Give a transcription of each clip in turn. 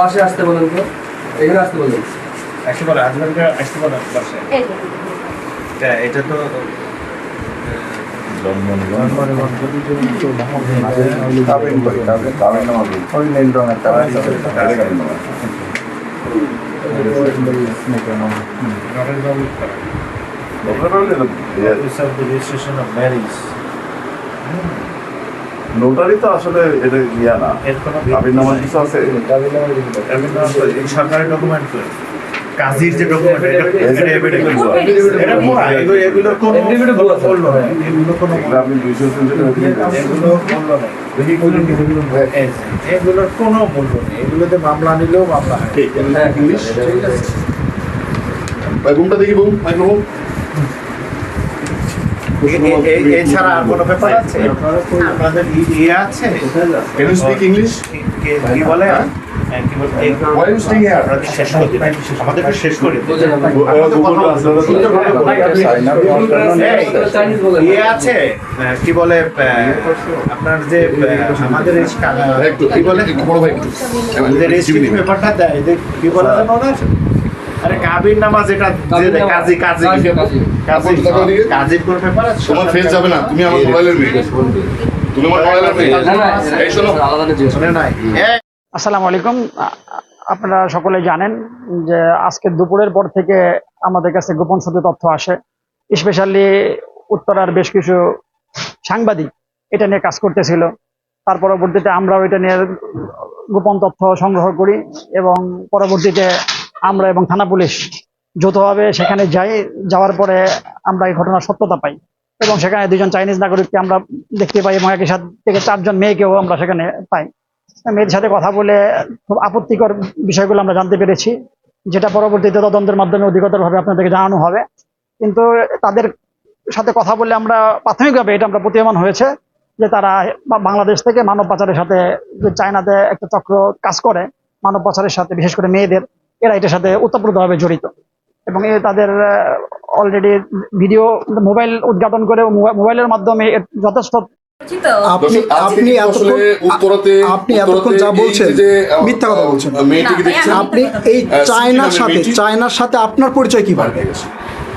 বাসে আসতে বলেন তো, এখানে আসতে বলেন। আসতে বলে হাজবেন্ডকে আসতে বলে বাসে। এটা তো রেজিস্ট্রেশন অফ ম্যারেজ। নোটারি তো আসলে এটা ইয়া না, এর কোনো কাবিন নামা কিছু আছে? এই সরকারি ডকুমেন্ট তো কাজীর যে ডকুমেন্ট এগুলোর কোনো বললো না, এগুলো কোনো আপনি 200 এগুলো বললো না, এগুলোর কোনো বললো নেই। এগুলোতে মামলা নিলেও মামলা হয়। ইংলিশ রুমটা দেখি, বুম মাইক্রোফোন। এছাড়া আর কোনো ব্যাপার আছে আপনাদের? ইয়ে আছে? Can you speak English? কি বলে Why are you staying here? শেষ করতে আমাদেরকে শেষ করে ইয়ে আছে কি বলে আপনার যে আমাদের কি বলে রেজিস্ট্রেশন পেপারটা দেয় কি বলে আরে কাবির নামা যেটা কাজী কাজী কাজীর কোন পেপার আছে? তোমার ফেস যাবে না, তুমি আমার মোবাইলের মেয়ে, তুমি আমার মোবাইলের মেয়ে। এই শোনো, শুনে নাই। আসসালামু আলাইকুম। আপনারা সকলে জানেন যে আজকে দুপুরের পর থেকে আমাদের কাছে গোপন সূত্রে তথ্য আসে, স্পেশালি উত্তরার বেশ কিছু সাংবাদিক এটা নিয়ে কাজ করতেছিল। তার পরবর্তীতে আমরাও এটা নিয়ে গোপন তথ্য সংগ্রহ করি এবং পরবর্তীতে আমরা এবং থানা পুলিশ যৌথভাবে সেখানে যাওয়ার পরে আমরা এই ঘটনার সত্যতা পাই এবং সেখানে দুজন চাইনিজ নাগরিককে আমরা দেখতে পাই এবং একই সাথে থেকে 4 জন মেয়েকেও আমরা সেখানে পাই। মেয়েদের সাথে কথা বলে খুব আপত্তিকর বিষয়গুলো আমরা জানতে পেরেছি, যেটা পরবর্তীতে তদন্তের মাধ্যমে অধিকতরভাবে আপনাদেরকে জানানো হবে। কিন্তু তাদের সাথে কথা বলে আমরা প্রাথমিকভাবে এটা আমরা প্রতীয়মান হয়েছে যে তারা বাংলাদেশ থেকে মানব পাচারের সাথে, যে চায়নাতে একটা চক্র কাজ করে মানব পাচারের সাথে, বিশেষ করে মেয়েদের, এরা এটার সাথে ওতপ্রোতভাবে জড়িত এবং তাদের অলরেডি ভিডিও মোবাইল উদ্ঘাটন করে মোবাইলের মাধ্যমে যথেষ্ট আপনি এতক্ষণ যা বলছেন মিথ্যা কথা বলছেন। আপনি এই চায়নার সাথে আপনার পরিচয় কিভাবে?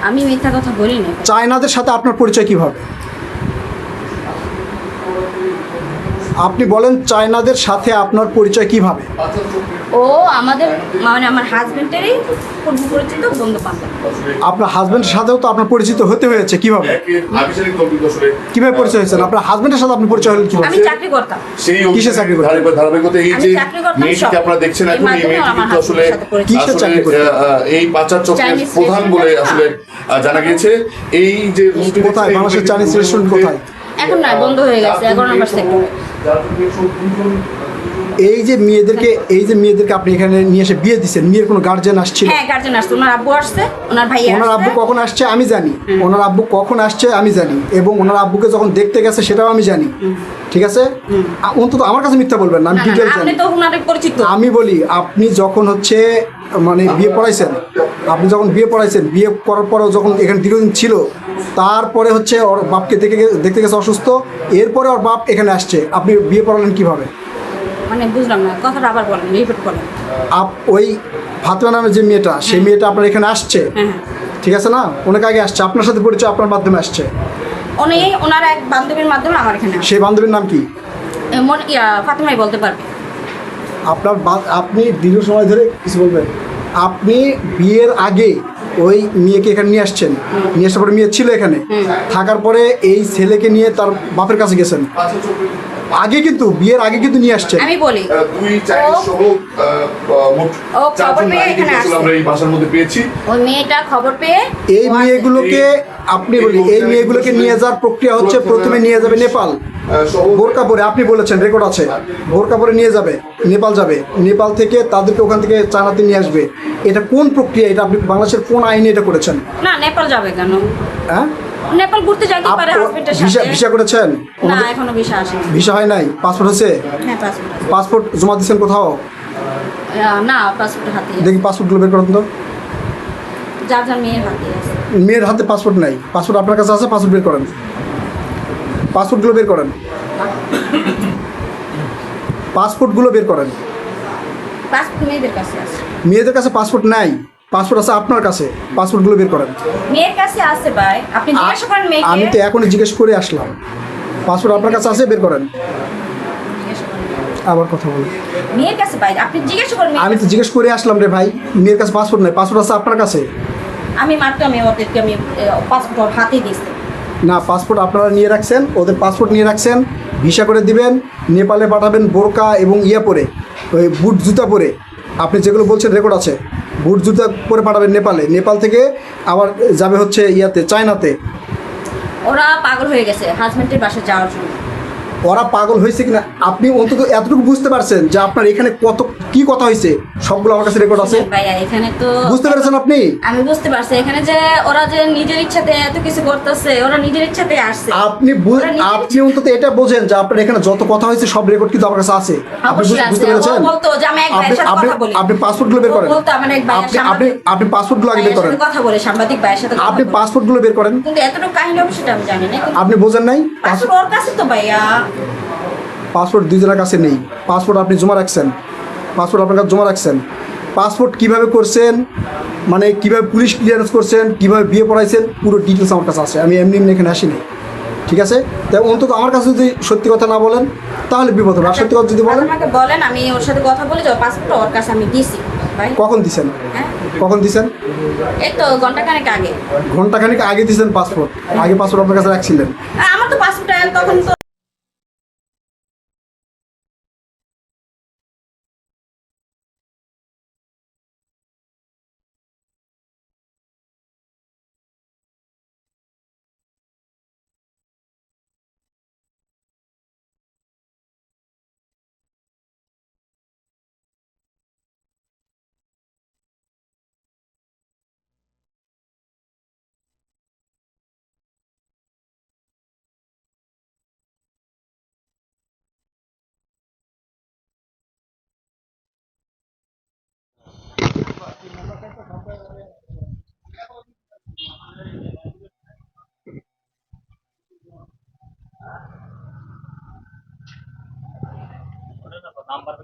আমি মিথ্যা কথা বলিনি। চায়নাদের সাথে আপনার পরিচয় কিভাবে? আপনি বলেন চায়নাদের সাথে আপনার পরিচয় কিভাবে? ও আমাদের মানে আমার হাজবেন্ডেরই পূর্ব পরিচিত বন্ধু বান্ধব। আপনার হাজবেন্ডের সাথেও তো আপনার পরিচিত হতে হয়েছে, কিভাবে কিভাবে পরিচয় হয়েছেন? আপনার হাজবেন্ডের সাথে আপনি পরিচয় হলেন কিভাবে? আমি চাকরি করতাম। সেই কিসে চাকরি করতেন? ধারাবাহিকতা এই যে মেয়েটিকে আপনারা দেখছেন এখন, এই মেয়েটি কিন্তু আসলে এই পাচার চক্রের প্রধান বলে আসলে জানা গিয়েছে। এই যে কোথায় বাংলাদেশের চাইনিজ রেস্টুরেন্ট কোথায়? এখন না, বন্ধ হয়ে গেছে 11 নম্বর সেক্টরে। এই যে মেয়েদেরকে আপনি এখানে নিয়ে এসে বিয়ে দিচ্ছেন, মেয়ের কোনো গার্জিয়ান আসছিল? হ্যাঁ, গার্জিয়ান আসছে, ওনার আব্বু আসছে, ওনার ভাই আসছে। ওনার আব্বু কখন আসছে আমি জানি, ওনার আব্বু কখন আসছে আমি জানি, এবং ওনার আব্বুকে যখন দেখতে গেছে সেটাও আমি জানি। ঠিক আছে, অন্তত আমার কাছে মিথ্যা বলবেন না, আমি ডিটেইলস জানি। আপনি তো ওনারে পরিচিত। আমি বলি, আপনি যখন হচ্ছে মানে বিয়ে পড়াইছেন, বিয়ে করার পরেও যখন এখানে দীর্ঘদিন ছিল, তারপরে হচ্ছে ওর বাপকে দেখতে গেছে অসুস্থ, এরপরে ওর বাপ এখানে আসছে, আপনি বিয়ে পড়ালেন কিভাবে? মানে বুঝলাম না, কথাটা আবার বলেন, রিপিট করেন। ওই ফাতেমা নামের যে মেয়েটা, সেই মেয়েটা আপনার এখানে আসছে, ঠিক আছে না? ওনাকে আগে আসছে, আপনার সাথে পরিচয় আপনার মাধ্যমে আসছে। ওনার এক বান্ধবীর মাধ্যমে আমার এখানে। সেই বান্ধবীর নাম কি? ফাতেমাই বলতে পারবে। আপনি দীর্ঘ সময় ধরে কিছু বলবেন। আপনি বিয়ের আগে ওই মেয়েকে এখানে নিয়ে আসছেন, নিয়ে আসার পরে মেয়ে ছিল এখানে, থাকার পরে এই ছেলেকে নিয়ে তার বাপের কাছে গেছেন আগে, কিন্তু বিয়ের আগে কিন্তু নিয়ে আসছেন। আমি বলি দুই চাইনিজ সহ মোট 4 জন নারীকে আমরা এই বাসার মধ্যে পেয়েছি। ওই মেয়েটা খবর পেয়ে এই মেয়েগুলোকে আপনি বলি, এই মেয়েগুলোকে নিয়ে যাওয়ার প্রক্রিয়া হচ্ছে, প্রথমে নিয়ে যাবে নেপাল, বোরকা পরে, আপনি বলেছেন, রেকর্ড আছে, বোরকা পরে নিয়ে যাবে নেপাল, নেপাল থেকে তাদেরকে ওখান থেকে চায়নাতে নিয়ে আসবে। এটা কোন প্রক্রিয়া? এটা আপনি বাংলাদেশের কোন আইনে এটা করেছেন? না, নেপাল যাবে কেন? হ্যাঁ, নেপাল ঘুরতে যাইতে পারে হাজবেন্ডের সাথে। ভিসা করেছেন? না, এখনো ভিসা আসেনি। ভিসা হয় নাই? পাসপোর্ট হচ্ছে? হ্যাঁ, পাসপোর্ট জমা দিয়েছেন কোথাও? না, পাসপোর্ট হাতে। দেখি পাসপোর্টগুলো বের করেন তো। যার মেয়ের হাতে আছে। মেয়ের হাতে পাসপোর্ট নাই? পাসপোর্ট আপনার কাছে আছে? পাসপোর্ট বের করেন, পাসপোর্টগুলো বের করেন। পাসপোর্টগুলো বের করেন। পাসপোর্ট মেয়েদের কাছে আছে। মেয়েদের কাছে পাসপোর্ট নাই, পাসপোর্ট আছে আপনার কাছে, পাসপোর্টগুলো বের করেন। মেয়ের কাছে আছে ভাই, আপনি জিজ্ঞাসা করেন মেয়েকে। আমি তো এখনই জিজ্ঞেস করে আসলাম, পাসপোর্ট আপনার কাছে আছে, বের করেন। জিজ্ঞাসা করেন। আবার কথা বলেন। মেয়ের কাছে ভাই, আপনি জিজ্ঞাসা করেন মেয়ের আমি তো কাছে। জিজ্ঞেস করে আসলাম রে ভাই, মেয়ের কাছে পাসপোর্ট নাই, পাসপোর্ট আছে আপনার কাছে। আমি মাত্র ওদেরকে পাসপোর্ট ওর হাতে দিয়েছি। না, পাসপোর্ট আপনারা নিয়ে রাখছেন, ওদের পাসপোর্ট নিয়ে রাখছেন, ভিসা করে দিবেন, নেপালে পাঠাবেন বোরকা এবং ইয়া পরে, ওই বুট জুতা পরে। আপনি যেগুলো বলছেন রেকর্ড আছে, বুট জুতা পরে পাঠাবেন নেপালে, নেপাল থেকে আবার যাবে হচ্ছে ইয়াতে, চায়নাতে। ওরা পাগল হয়ে গেছে হাজবেন্ডের বাসায় যাওয়ার জন্য। ওরা পাগল হয়েছে কিনা আপনি অন্তত এতটুকু বুঝতে পারছেন যে আপনার এখানে কত কি কথা হয়েছে, সবগুলো আমার কাছে রেকর্ড আছে। ভাইয়া এখানে তো বুঝতে পেরেছেন আপনি? আমি বুঝতে পারছি এখানে যে ওরা যে নিজের ইচ্ছাতে এত কিছু করতেছে, ওরা নিজের ইচ্ছাতে আসছে। আপনি আপনি অন্তত এটা বোঝেন যে আপনার এখানে যত কথা হয়েছে সব রেকর্ড কিন্তু আমার কাছে আছে। আপনি অবশ্যই আছে। বুঝতে পেরেছেন? ও বলতো যে আমি এক ভাইয়ের সাথে কথা বলি। আপনি পাসপোর্টগুলো বের করেন। ও বলতো আমার এক ভাইয়ের আপনি সাথে আপনি পাসপোর্টগুলো আগে বের করেন। কথা বলে, সাংবাদিক ভাইয়ের সাথে কথা আপনি বলে। পাসপোর্টগুলো বের করেন। কিন্তু এতটুকু কাহিনী অবশ্যই আমি জানি না। আপনি বোঝেন নাই? পাসপোর্ট ওর কাছে তো ভাইয়া। পাসপোর্ট দুজনের কাছে নেই। পাসপোর্ট আপনি জমা রাখছেন, পাসপোর্ট আপনার কাছে জমা রাখছেন। পাসপোর্ট কিভাবে করছেন, মানে কিভাবে পুলিশ ক্লিয়ারেন্স করছেন, কিভাবে বিয়ে পড়াইছেন, পুরো ডিটেলস আমার কাছে আছে। আমি এমনি এমনি এখানে আসিনি, ঠিক আছে? তাই অন্তত আমার কাছে যদি সত্যি কথা না বলেন তাহলে বিপদ হবে। আর সত্যি কথা যদি বলেন। আমাকে বলেন, আমি ওর সাথে কথা বলে যে পাসপোর্ট ওর কাছে আমি দিয়েছি ভাই। কখন দিছেন? হ্যাঁ কখন দিছেন? এই তো ঘন্টাখানেক আগে। ঘন্টাখানিক আগে দিছেন পাসপোর্ট? আগে পাসপোর্ট আপনার কাছে রাখছিলেন? আমার তো পাসপোর্ট তখন তো নাম্বার